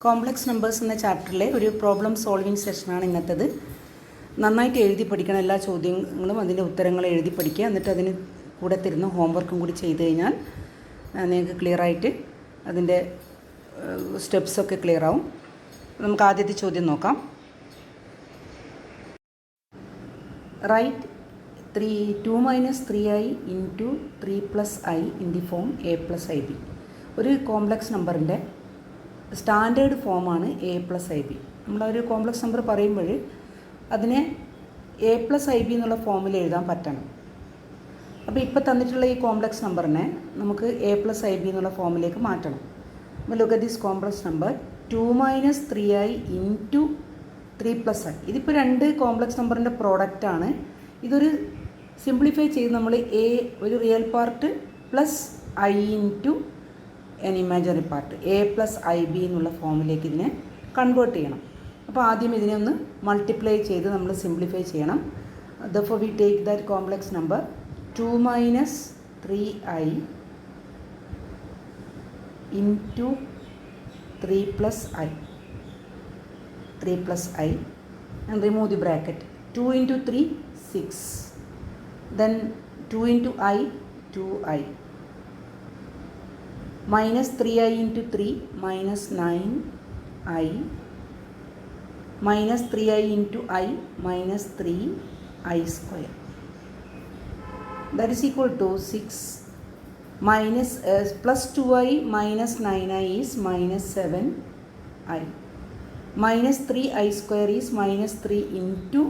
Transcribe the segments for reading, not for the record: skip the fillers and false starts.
Complex numbers എന്ന ചാപ്റ്ററിലെ ഒരു problem solving സെഷനാണ് ഇന്നത്തേത്. നന്നായിട്ട് എഴുതി പഠിക്കണം. എല്ലാ ചോദ്യങ്ങളും അതിൻ്റെ ഉത്തരങ്ങൾ എഴുതി പഠിക്കുക. എന്നിട്ട് അതിന് കൂടെ തരുന്ന ഹോംവർക്കും കൂടി ചെയ്ത് കഴിഞ്ഞാൽ നിങ്ങൾക്ക് ക്ലിയറായിട്ട് അതിൻ്റെ സ്റ്റെപ്സൊക്കെ ക്ലിയർ ആവും. നമുക്ക് ആദ്യത്തെ ചോദ്യം നോക്കാം. Write 2 - 3i into 3 + i in the form a + ib. ഒരു കോംപ്ലക്സ് നമ്പറിൻ്റെ സ്റ്റാൻഡേർഡ് ഫോമാണ് a + ib. നമ്മളൊരു കോംപ്ലക്സ് നമ്പർ പറയുമ്പോൾ അതിനെ a + ib എന്നുള്ള ഫോമിൽ എഴുതാൻ പറ്റണം. അപ്പോൾ ഇപ്പോൾ തന്നിട്ടുള്ള ഈ കോംപ്ലക്സ് നമ്പറിനെ നമുക്ക് a + ib എന്നുള്ള ഫോമിലേക്ക് മാറ്റണം. അപ്പോൾ look at this complex number 2 - 3i into 3 + i. ഇതിപ്പോൾ രണ്ട് കോംപ്ലക്സ് നമ്പറിൻ്റെ പ്രോഡക്റ്റാണ്. ഇതൊരു സിംപ്ലിഫൈ ചെയ്ത് നമ്മൾ ഒരു real part plus i into an imaginary part a + ib എന്നുള്ള ഫോമിലേക്ക് ഇതിനെ കൺവേർട്ട് ചെയ്യണം. അപ്പോൾ ആദ്യം ഇതിനെ ഒന്ന് മൾട്ടിപ്ലൈ ചെയ്ത് നമ്മൾ സിംപ്ലിഫൈ ചെയ്യണം. therefore we take that complex number 2 - 3i into 3 + i. 3 + i and remove the bracket. 2 into 3 6, then 2 into i 2i, minus 3i into 3 minus 9i, minus 3i into i minus 3i square, that is equal to 6 minus plus 2i minus 9i is minus 7i, minus 3i square is minus 3 into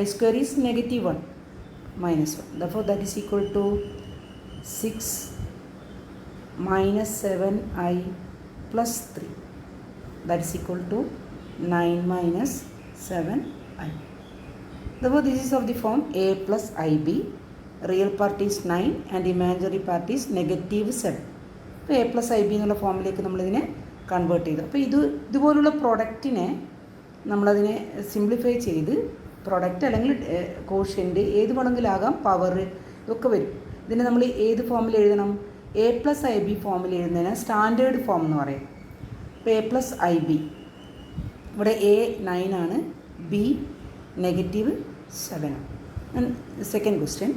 I square is -1 minus 1. Therefore that is equal to 6 minus 7i plus 3. That is equal to 9 minus 7i. Therefore this is of the form a + ib. Real part is 9 and imaginary part is -7. അപ്പോൾ a + ib എന്നുള്ള ഫോമിലേക്ക് നമ്മളിതിനെ convert ചെയ്തു. അപ്പോൾ ഇതുപോലുള്ള പ്രോഡക്റ്റിനെ നമ്മളതിനെ simplify ചെയ്ത് product അല്ലെങ്കിൽ കോഷ്യൻ്റ് ഏത് വേണമെങ്കിലാകാം, പവർ ഇതൊക്കെ വരും. ഇതിനെ നമ്മൾ ഏത് ഫോമിൽ എഴുതണം? a + ib ഫോമിൽ എഴുതുന്നതിന് സ്റ്റാൻഡേർഡ് ഫോം എന്ന് പറയും. അപ്പോൾ a + ib, ഇവിടെ a 9 ആണ്, b -7 ആണ്. Second question,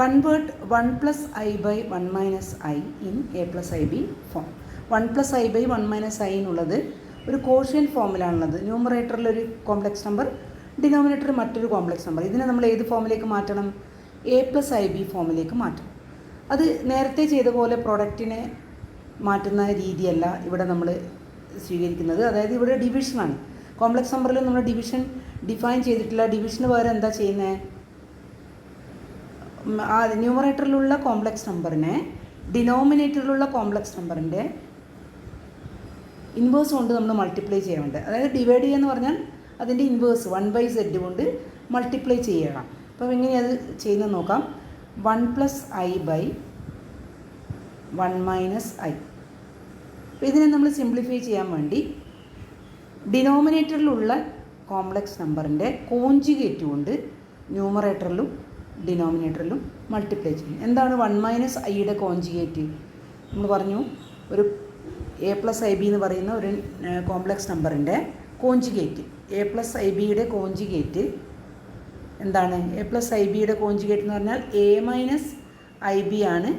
convert 1 + i by 1 - i in a + ib form. 1 + i by 1 - i എന്നുള്ളത് ഒരു കോഷ്യൻ ഫോമിലാണുള്ളത്. ന്യൂമറേറ്ററിലൊരു കോംപ്ലക്സ് നമ്പർ, ഡിനോമിനേറ്റർ മറ്റൊരു കോംപ്ലക്സ് നമ്പർ. ഇതിനെ നമ്മൾ ഏത് ഫോമിലേക്ക് മാറ്റണം? a + ib ഫോമിലേക്ക് മാറ്റണം. അത് നേരത്തെ ചെയ്ത പോലെ പ്രോഡക്റ്റിനെ മാറ്റുന്ന രീതിയല്ല ഇവിടെ നമ്മൾ സ്വീകരിക്കുന്നത്. അതായത് ഇവിടെ ഡിവിഷനാണ്. കോംപ്ലക്സ് നമ്പറിൽ നമ്മൾ ഡിവിഷൻ ഡിഫൈൻ ചെയ്തിട്ടില്ല. ഡിവിഷന് പകരം എന്താ ചെയ്യുന്നത്? ആ ന്യൂമറേറ്ററിലുള്ള കോംപ്ലക്സ് നമ്പറിനെ ഡിനോമിനേറ്ററിലുള്ള കോംപ്ലക്സ് നമ്പറിൻ്റെ ഇൻവേഴ്സ് കൊണ്ട് നമ്മൾ മൾട്ടിപ്ലൈ ചെയ്യാറുണ്ട്. അതായത് ഡിവൈഡ് ചെയ്യുക എന്ന് പറഞ്ഞാൽ അതിൻ്റെ ഇൻവേഴ്സ് 1/z കൊണ്ട് മൾട്ടിപ്ലൈ ചെയ്യണം. അപ്പോൾ എങ്ങനെയാണ് അത് ചെയ്യുന്നത് നോക്കാം. 1 + i by 1 - i. അപ്പോൾ ഇതിനെ നമ്മൾ സിംപ്ലിഫൈ ചെയ്യാൻ വേണ്ടി ഡിനോമിനേറ്ററിലുള്ള കോംപ്ലക്സ് നമ്പറിൻ്റെ കോഞ്ചുഗേറ്റ് കൊണ്ട് ന്യൂമറേറ്ററിലും ഡിനോമിനേറ്ററിലും മൾട്ടിപ്ലൈ ചെയ്യും. എന്താണ് 1 - iയുടെ കോഞ്ചുഗേറ്റ്? നമ്മൾ പറഞ്ഞു, ഒരു a + ib എന്ന് പറയുന്ന ഒരു കോംപ്ലക്സ് നമ്പറിൻ്റെ കോഞ്ചുഗേറ്റ്, a + ibയുടെ കോഞ്ചുഗേറ്റ് എന്താണ്? a + ibയുടെ കോഞ്ചുഗേറ്റ് എന്ന് പറഞ്ഞാൽ a - ib ആണ്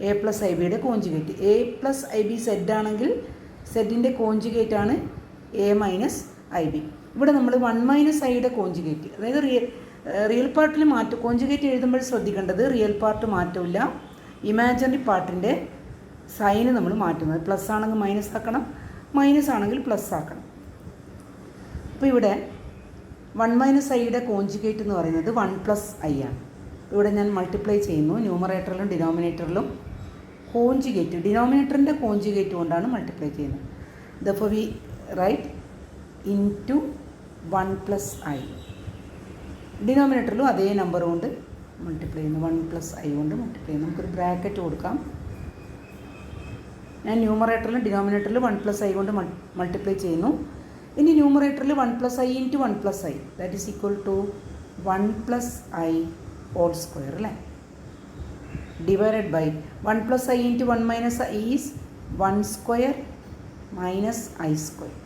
a + ibയുടെ കോഞ്ചുഗേറ്റ്. a + ib z ആണെങ്കിൽ zൻ്റെ കോഞ്ചുഗേറ്റ് ആണ് a - ib. ഇവിടെ നമ്മൾ 1 - iയുടെ കോഞ്ചുഗേറ്റ്, അതായത് റിയൽ പാർട്ടിൽ കോഞ്ചുഗേറ്റ് എഴുതുമ്പോൾ ശ്രദ്ധിക്കേണ്ടത് റിയൽ പാർട്ട് മാറ്റമില്ല, ഇമാജിനറി പാർട്ടിൻ്റെ സൈന് നമ്മൾ മാറ്റുന്നത്. പ്ലസ് ആണെങ്കിൽ മൈനസ് ആക്കണം, മൈനസ് ആണെങ്കിൽ പ്ലസ് ആക്കണം. അപ്പോൾ ഇവിടെ 1 - iയുടെ കോഞ്ചുഗേറ്റ് എന്ന് പറയുന്നത് 1 + i ആണ്. ഇവിടെ ഞാൻ മൾട്ടിപ്ലൈ ചെയ്യുന്നു. ന്യൂമറേറ്ററിലും ഡിനോമിനേറ്ററിലും കോഞ്ചുഗേറ്റ്, ഡിനോമിനേറ്ററിൻ്റെ കോഞ്ചുഗേറ്റ് കൊണ്ടാണ് മൾട്ടിപ്ലൈ ചെയ്യുന്നത്. therefore we write into 1 + i. ഡിനോമിനേറ്ററിലും അതേ നമ്പർ കൊണ്ട് മൾട്ടിപ്ലൈ ചെയ്യുന്നു, 1 + i കൊണ്ട് മൾട്ടിപ്ലൈ ചെയ്യുന്നു. നമുക്കൊരു ബ്രാക്കറ്റ് കൊടുക്കാം. ഞാൻ ന്യൂമറേറ്ററിലും ഡിനോമിനേറ്ററിലും 1 + i കൊണ്ട് മൾട്ടിപ്ലൈ ചെയ്യുന്നു. ഇനി ന്യൂമറേറ്ററിൽ 1 + i into 1 + i, that is equal to 1 + i whole square അല്ലേ, divided by 1 + i into 1 - i is 1 square minus I square.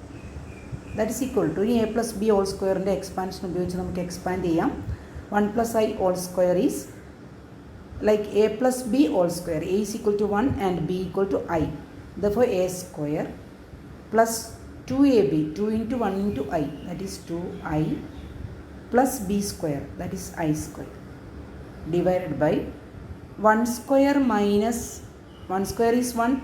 That is equal to a plus b whole square ൻ്റെ expansion ഉപയോഗിച്ച് നമുക്ക് expand ചെയ്യാം. 1 plus I whole square is like a plus b whole square. A is equal to 1 and b equal to I. Therefore a square plus 2ab, 2 into 1 into I, that is 2I plus b square, that is I square, divided by 1 square minus 1 square is 1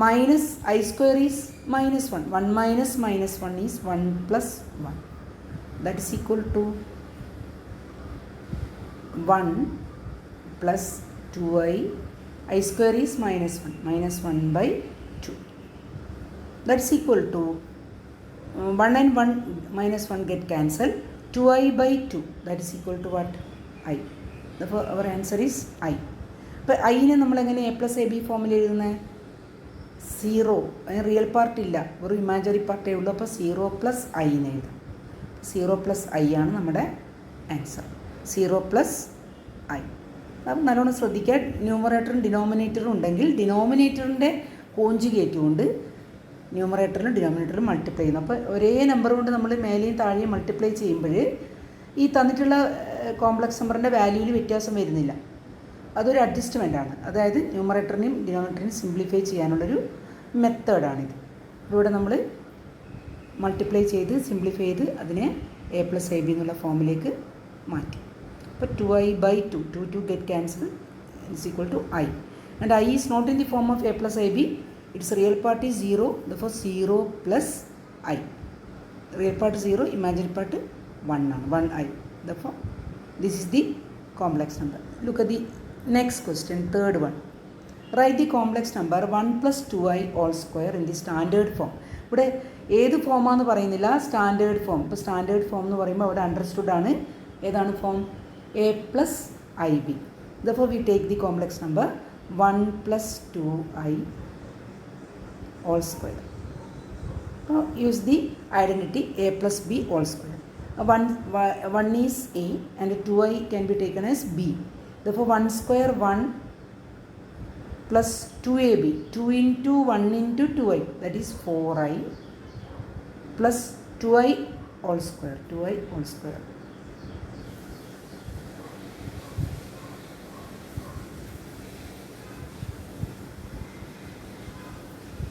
minus I square is minus 1. 1 minus minus 1 is 1 plus 1. That is equal to 1 plus 2I. I square is minus 1. Minus 1 by 2. That is equal to 1 and 1 minus 1 get cancelled. 2I by 2. That is equal to what? I. Therefore our answer is I. അപ്പോൾ ഐനെ നമ്മളെങ്ങനെ A plus A B ഫോമിൽ എഴുതുന്നത്? 0, അതിന് real part ഇല്ല, ഒരു imaginary part A ഉള്ളൂ. അപ്പോൾ 0 plus ഐന്ന് എഴുതാം. 0 പ്ലസ് ഐ ആണ് നമ്മുടെ ആൻസർ. 0 plus I. അപ്പം നല്ലോണം ശ്രദ്ധിക്കുക. ന്യൂമറേറ്ററും ഡിനോമിനേറ്ററും ഉണ്ടെങ്കിൽ ഡിനോമിനേറ്ററിൻ്റെ കോഞ്ചുഗേറ്റ് കൊണ്ട് ന്യൂമറേറ്ററിലും ഡിനോമിനേറ്ററിലും മൾട്ടിപ്ലൈ ചെയ്യുന്നു. അപ്പോൾ ഒരേ നമ്പർ കൊണ്ട് നമ്മൾ മേലെയും താഴെയും മൾട്ടിപ്ലൈ ചെയ്യുമ്പോൾ ഈ തന്നിട്ടുള്ള കോംപ്ലക്സ് നമ്പറിൻ്റെ വാല്യൂവിൽ വ്യത്യാസം വരുന്നില്ല. അതൊരു അഡ്ജസ്റ്റ്മെൻ്റാണ്. അതായത് ന്യൂമറേറ്ററിനെയും ഡിനോമിനേറ്ററിനെയും സിംപ്ലിഫൈ ചെയ്യാനുള്ളൊരു മെത്തേഡാണിത്. ഇവിടെ നമ്മൾ മൾട്ടിപ്ലൈ ചെയ്ത് സിംപ്ലിഫൈ ചെയ്ത് അതിനെ എ പ്ലസ് എ ബി എന്നുള്ള ഫോമിലേക്ക് മാറ്റി. അപ്പോൾ 2I by 2, 2 get cancelled, is equal to I. And I is not in the form of a plus ab, its real part is 0, therefore 0 plus I. Real part 0, imaginary part 1 ആണ്, 1I. Therefore this is the complex number. Look at the next question, third one. Write the complex number 1 plus 2I all square in the standard form. ഇവിടെ ഏത് ഫോമാണെന്ന് പറയുന്നില്ല, standard form. ഇപ്പോൾ standard form എന്ന് പറയുമ്പോൾ അവിടെ understood ആണ്. ഏതാണ് form? A plus I B. Therefore we take the complex number 1 plus 2I all square. Use the identity a plus b all square. 1 is a and 2I can be taken as b. Therefore 1 square 1 plus 2ab, 2 into 1 into 2I, that is 4I plus 2I all square, 2I all square.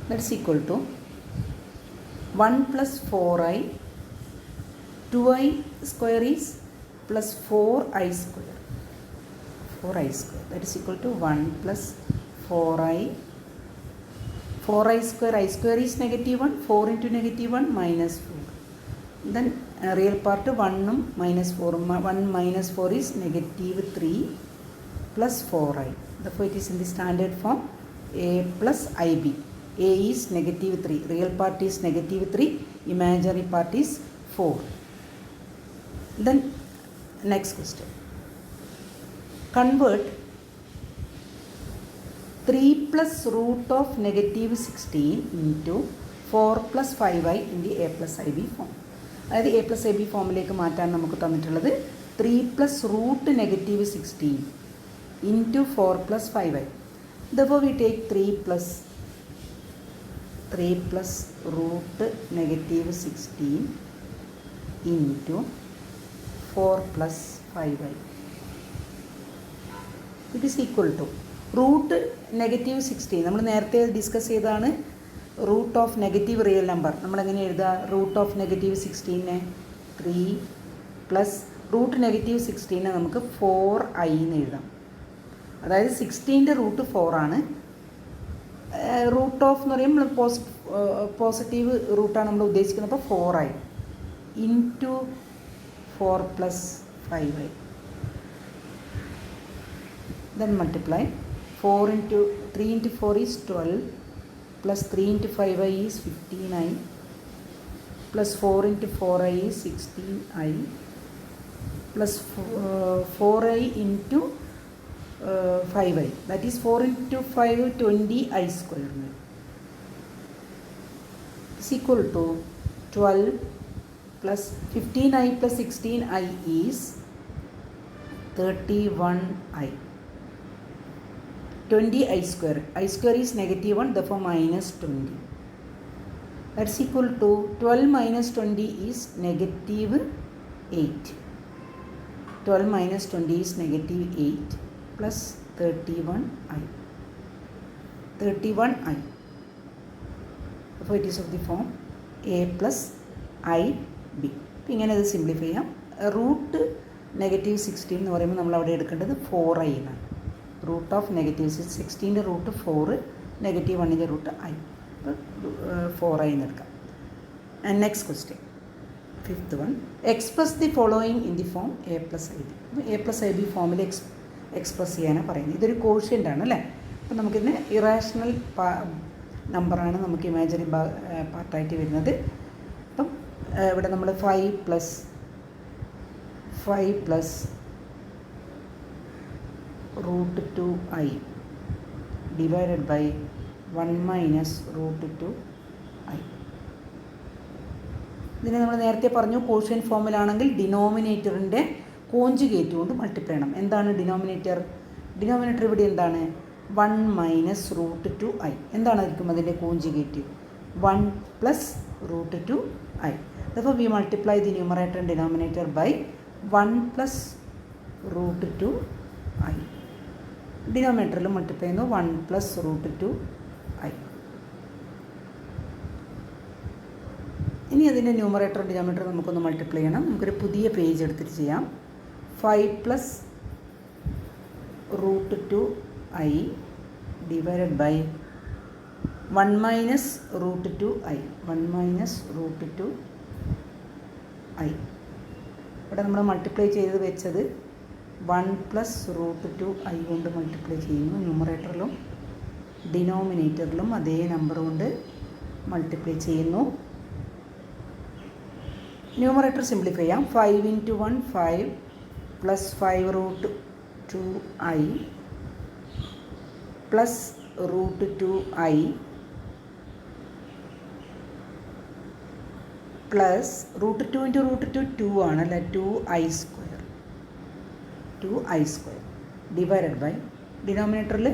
That is equal to 1 plus 4I, 2I square is plus 4I square, 4I square, that is equal to 1 plus 4I, 4I square, I square is negative 1, 4 into negative 1 minus 4. Then real part 1 minus 4, 1 minus 4 is negative 3 plus 4I. Therefore it is in the standard form a plus IB. A is negative 3, real part is negative 3, imaginary part is 4. Then next question. Convert 3 plus root of negative 16 into 4 plus 5I in the a plus ib form. അതായത് A plus I B ഫോമിലേക്ക് മാറ്റാൻ നമുക്ക് തന്നിട്ടുള്ളത് 3 plus root negative 16 into 4 plus 5I. Therefore we take 3 plus root negative 16 into 4 plus 5I. It is equal to root negative 16. നമ്മൾ നേരത്തെ discuss ചെയ്തതാണ് root of negative real number. നമ്മളെങ്ങനെ എഴുതുക? Root of negative 16 3 plus root negative 16 നമുക്ക് 4I എന്ന് എഴുതാം. അതായത് 16ൻ്റെ root 4 ആണ്. റൂട്ട് ഓഫ് എന്ന് പറയുമ്പോൾ പോസിറ്റീവ് റൂട്ടാണ് നമ്മൾ ഉദ്ദേശിക്കുന്നത്. അപ്പോൾ 4I into 4 plus 5I. Then multiply 4 into 3 into 4 is 12 plus 3 into 5I is 15I plus 4 into 4I is 16I plus 4I into 5I, that is 4 into 5 20I square is equal to 12 plus 15I plus 16I is 31I. 20I square, I square is negative 1, therefore minus 20. That's equal to 12 minus 20 is negative 8. 12 minus 20 is negative 8 plus 31i. 31i. അപ്പോൾ it is of the form A plus I B. അപ്പം ഇങ്ങനെ അത് simplify ചെയ്യാം. Root -16 എന്ന് പറയുമ്പോൾ നമ്മൾ അവിടെ എടുക്കേണ്ടത് 4i എന്നാണ്. റൂട്ട് ഓഫ് -16ൻ്റെ റൂട്ട് 4, -1ൻ്റെ റൂട്ട് ഐ. അപ്പോൾ 4i എന്ന് എടുക്കാം. And next question, fifth one, express the following in the form A plus I B. അപ്പോൾ എ പ്ലസ് ഐ ബി ഫോമിൽ എക്സ്പ്രസ് ചെയ്യാനാണ് പറയുന്നത്. ഇതൊരു കോഷ്യൻ്റ് ആണ് അല്ലേ. അപ്പോൾ നമുക്കിതിന് ഇറാഷണൽ നമ്പറാണ് നമുക്ക് ഇമാജിനറി പാർട്ടായിട്ട് വരുന്നത്. അപ്പം ഇവിടെ നമ്മൾ 5 plus root 2i divided by 1 minus root 2i. ഇതിനെ നമ്മൾ നേരത്തെ പറഞ്ഞു കോഷ്യൻ ഫോമിലാണെങ്കിൽ ഡിനോമിനേറ്ററിൻ്റെ കോഞ്ചുഗേറ്റ് കൊണ്ട് മൾട്ടിപ്ലൈ ചെയ്യണം. എന്താണ് ഡിനോമിനേറ്റർ? ഡിനോമിനേറ്റർ ഇവിടെ എന്താണ്? 1 മൈനസ് റൂട്ട് 2i. എന്താണായിരിക്കും അതിൻ്റെ കോഞ്ചുഗേറ്റ്? 1 plus root 2i. അപ്പോൾ we multiply the numerator and denominator by 1 plus root 2i. ഡിനോമിനേറ്ററിൽ മൾട്ടിപ്ലൈ ചെയ്യുന്നു 1 പ്ലസ് റൂട്ട് 2i. ഇനി അതിൻ്റെ ന്യൂമറേറ്റർ ഡിനോമിനേറ്റർ നമുക്കൊന്ന് മൾട്ടിപ്ലൈ ചെയ്യണം. നമുക്കൊരു പുതിയ പേജ് എടുത്തിട്ട് ചെയ്യാം. 5 plus root 2i divided by 1 minus root 2i. 1 minus root 2i. ഇവിടെ നമ്മൾ മൾട്ടിപ്ലൈ ചെയ്ത് വെച്ചത് 1 പ്ലസ് റൂട്ട് 2i കൊണ്ട് മൾട്ടിപ്ലൈ ചെയ്യുന്നു. ന്യൂമറേറ്ററിലും ഡിനോമിനേറ്ററിലും അതേ നമ്പർ കൊണ്ട് മൾട്ടിപ്ലൈ ചെയ്യുന്നു. ന്യൂമറേറ്റർ സിംപ്ലിഫൈ ചെയ്യാം. 5 into 1 5 plus 5 root 2i plus root 2i plus root 2 into root 2 2 ആണ് അല്ലേ. 2i സ്ക്വയർ ഡിവൈഡഡ് ബൈ ഡിനോമിനേറ്ററിൽ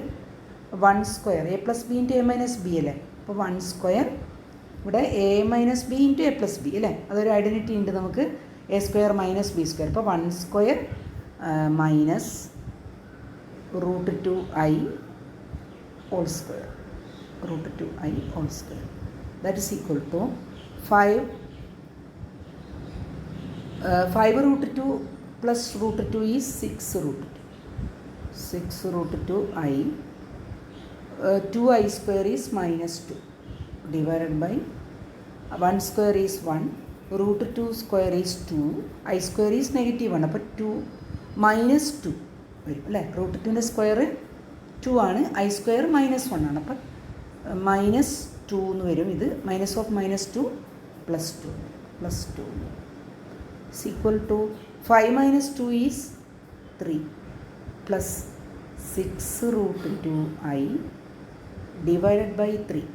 1 square A plus B into A minus B അല്ലേ. അപ്പോൾ 1 സ്ക്വയർ ഇവിടെ A minus B into A plus B അല്ലേ. അതൊരു identity ഉണ്ട് നമുക്ക്. A square minus B square. അപ്പോൾ 1 square minus root 2i whole square. Root 2i whole square that is equal to 5 root 2 plus root 2 is 6 root 2i. 2i square is minus 2 divided by 1 square is 1, root 2 square is 2, I square is negative 1. അപ്പോൾ 2 minus 2 വരും അല്ലേ. Root 2ൻ്റെ square 2 ആണ്. I square minus 1 ആണ്. അപ്പം minus 2 എന്ന് വരും. ഇത് minus of minus 2 plus 2 is equal to 5 minus 2 is 3 plus 6 root 2i divided by 3.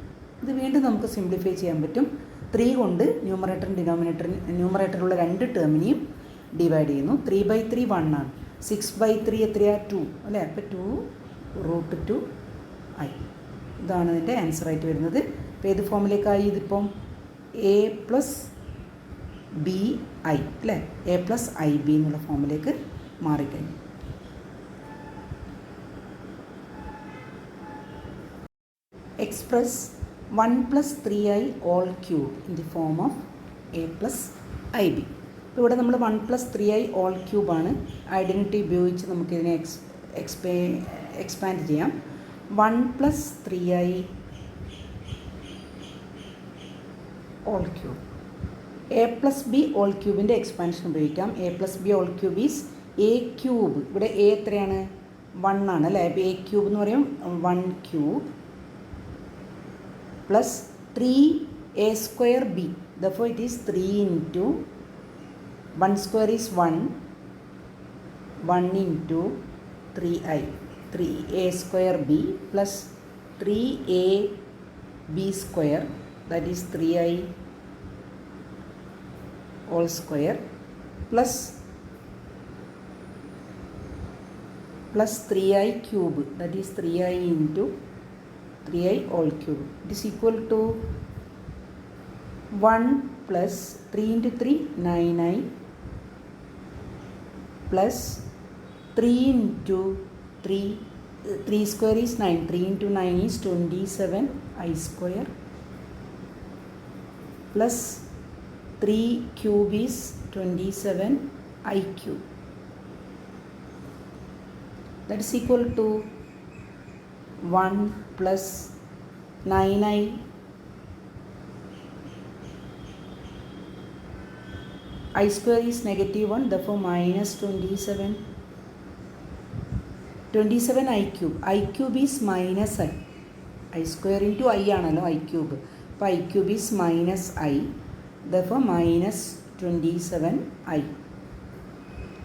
ഇത് വീണ്ടും നമുക്ക് സിംപ്ലിഫൈ ചെയ്യാൻ പറ്റും. 3 കൊണ്ട് ന്യൂമറേറ്ററിലുള്ള രണ്ട് ടേമിനെയും ഡിവൈഡ് ചെയ്യുന്നു. 3/3 1 ആണ്. 6/3 എത്രയാണ്? 2 അല്ലേ. അപ്പോൾ 2 റൂട്ട് 2i. ഇതാണ് ഇതിൻ്റെ ആൻസറായിട്ട് വരുന്നത്. അപ്പോൾ ഏത് ഫോമിലേക്കായി ഇതിപ്പം? എ പ്ലസ് ബി ഐ അല്ലേ. എ പ്ലസ് ഐ ബി എന്നുള്ള ഫോമിലേക്ക് മാറിക്കഴിഞ്ഞു. Express 1 plus 3i all cube in the form of a plus ib. ഇപ്പോൾ ഇവിടെ നമ്മൾ 1 plus 3i all cube ആണ്. ഐഡൻറ്റിറ്റി ഉപയോഗിച്ച് നമുക്കിതിനെ എക്സ്പാൻഡ് ചെയ്യാം. 1 plus 3i all cube. a plus b all cubeൻ്റെ എക്സ്പാൻഷൻ ഉപയോഗിക്കാം. a plus b all cube is a cube. ഇവിടെ a എത്രയാണ്? 1 ആണ് അല്ലേ. അപ്പോൾ a ക്യൂബ് എന്ന് പറയും 1 cube plus 3a square b. Therefore it is 3 into 1 square is 1 into 3i. 3a square b plus 3a b square, that is 3i whole square plus 3i cube, that is 3i into 3i all cube. It is equal to 1 plus 3 into 3 9i plus 3 into 3 square is 9, 3 into 9 is 27i square plus 3 cube is 27i cube. That is equal to 1 plus 9i I square is -1, therefore minus 27i cube. I cube is minus I square into I ആണല്ലോ I cube. അപ്പോൾ I cube is minus I, therefore minus 27i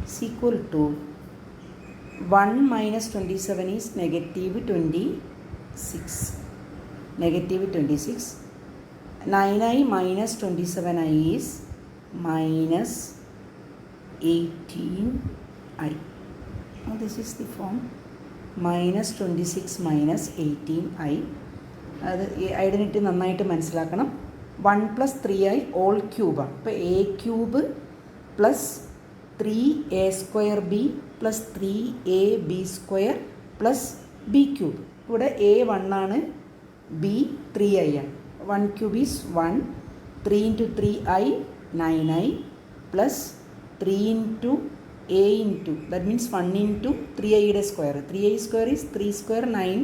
is equal to 1 minus 27 is -26. -26. 9i minus 27i is minus 18i. Now this is the form minus 26 minus 18i. അത് identity നന്നായിട്ട് മനസ്സിലാക്കണം. 1 plus 3i whole ക്യൂബാണ്. അപ്പോൾ A cube plus 3a square B plus 3ab square plus B cube. ഇവിടെ A 1 ആണ്, B 3i ആണ്. 1 cube is 1, 3 into 3i 9i plus 3 into a into, that means 1 into 3iയുടെ square. 3i square is 3 square 9,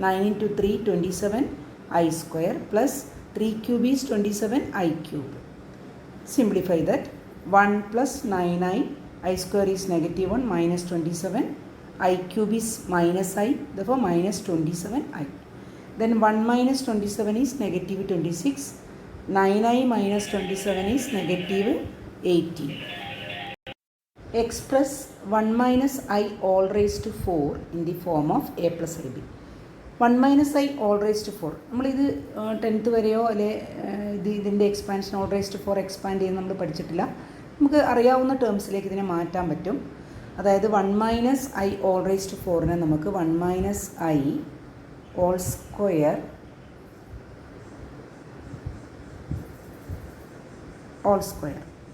9 into 3 27i square plus 3 cube is 27i cube. Simplify that. 1 plus 9i, I square is -1 minus 27, I cube is minus I, therefore minus 27i. Then 1 minus 27 is -26, 9i minus 27 is -18. Express 1 minus I all raised to 4 in the form of a plus ab. 1 minus I all raised to 4. നമ്മളിത് 10th വരെയോ അല്ലെ ഇതിൻ്റെ expansion whole raise to 4 expand ചെയ്യുന്ന നമ്മൾ പഠിച്ചിട്ടില്ല. നമുക്ക് അറിയാവുന്ന ടേംസിലേക്ക് ഇതിനെ മാറ്റാൻ പറ്റും. അതായത് 1 minus I whole raise to 4നെ നമുക്ക് 1 minus I whole square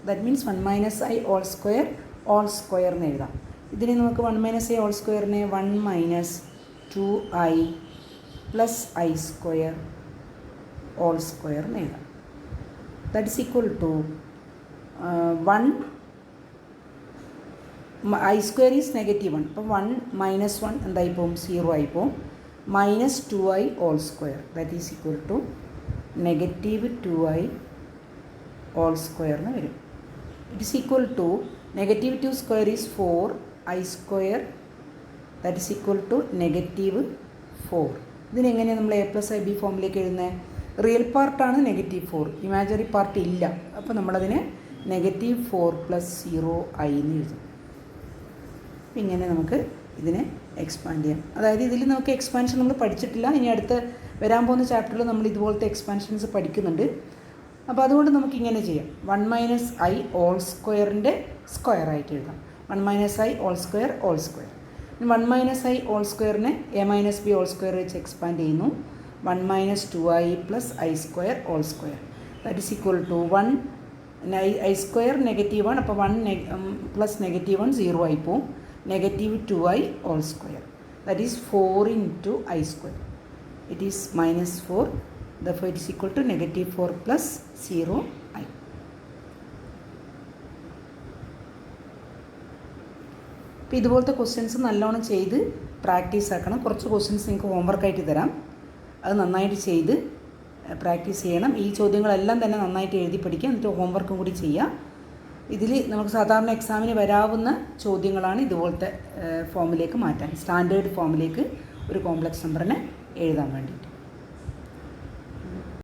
that means 1 minus I whole square എന്ന് എഴുതാം. ഇതിനെ നമുക്ക് 1 മൈനസ് ഐ ഓൾ സ്ക്വയറിനെ 1 minus 2i plus I square whole square എന്ന് എഴുതാം. That is equal to 1 I square is -1. അപ്പോൾ 1 മൈനസ് 1 എന്തായി പോകും? 0 ആയി പോകും. Minus 2i whole square that is equal to -2i whole square എന്ന് വരും. It is equal to -2 square is 4i square that is equal to -4. ഇതിനെങ്ങനെയാണ് നമ്മൾ A plus I B ഫോമിലേക്ക് എഴുതുന്നത്? റിയൽ പാർട്ടാണ് -4, ഇമാജിനറി പാർട്ട് ഇല്ല. അപ്പോൾ നമ്മളതിനെ -4 + 0i എന്ന് എഴുതും. ഇങ്ങനെ നമുക്ക് ഇതിനെ എക്സ്പാൻഡ് ചെയ്യാം. അതായത് ഇതിൽ നമുക്ക് എക്സ്പാൻഷൻ നമ്മൾ പഠിച്ചിട്ടില്ല. ഇനി അടുത്ത് വരാൻ പോകുന്ന ചാപ്റ്ററിൽ നമ്മൾ ഇതുപോലത്തെ എക്സ്പാൻഷൻസ് പഠിക്കുന്നുണ്ട്. അപ്പോൾ അതുകൊണ്ട് നമുക്ക് ഇങ്ങനെ ചെയ്യാം. 1 മൈനസ് ഐ ഓൾ സ്ക്വയറിൻ്റെ സ്ക്വയർ ആയിട്ട് എഴുതാം. 1 minus I whole square 1 minus I whole സ്ക്വയറിനെ A minus B whole square വെച്ച് എക്സ്പാൻഡ് ചെയ്യുന്നു. 1 minus 2i plus I square whole square that is equal to 1 I square -1, അപ്പോൾ 1 പ്ലസ് -1 0 ആയി പോവും. -2i whole square that is 4 into I square. It is -4, therefore it is equal to -4 plus 0i. അപ്പോൾ ഇതുപോലത്തെ questions നല്ലോണം ചെയ്ത് practice ആക്കണം. കുറച്ച് questions നിങ്ങൾക്ക് ഹോംവർക്കായിട്ട് തരാം, അത് നന്നായിട്ട് ചെയ്ത് പ്രാക്ടീസ് ചെയ്യണം. ഈ ചോദ്യങ്ങളെല്ലാം തന്നെ നന്നായിട്ട് എഴുതി പഠിക്കുക, എന്നിട്ട് ഹോംവർക്കും കൂടി ചെയ്യുക. ഇതിൽ നമുക്ക് സാധാരണ എക്സാമിന് വരാവുന്ന ചോദ്യങ്ങളാണ് ഇതുപോലത്തെ ഫോമിലേക്ക് മാറ്റാൻ, സ്റ്റാൻഡേർഡ് ഫോമിലേക്ക് ഒരു കോംപ്ലക്സ് നമ്പറിനെ എഴുതാൻ വേണ്ടിയിട്ട്.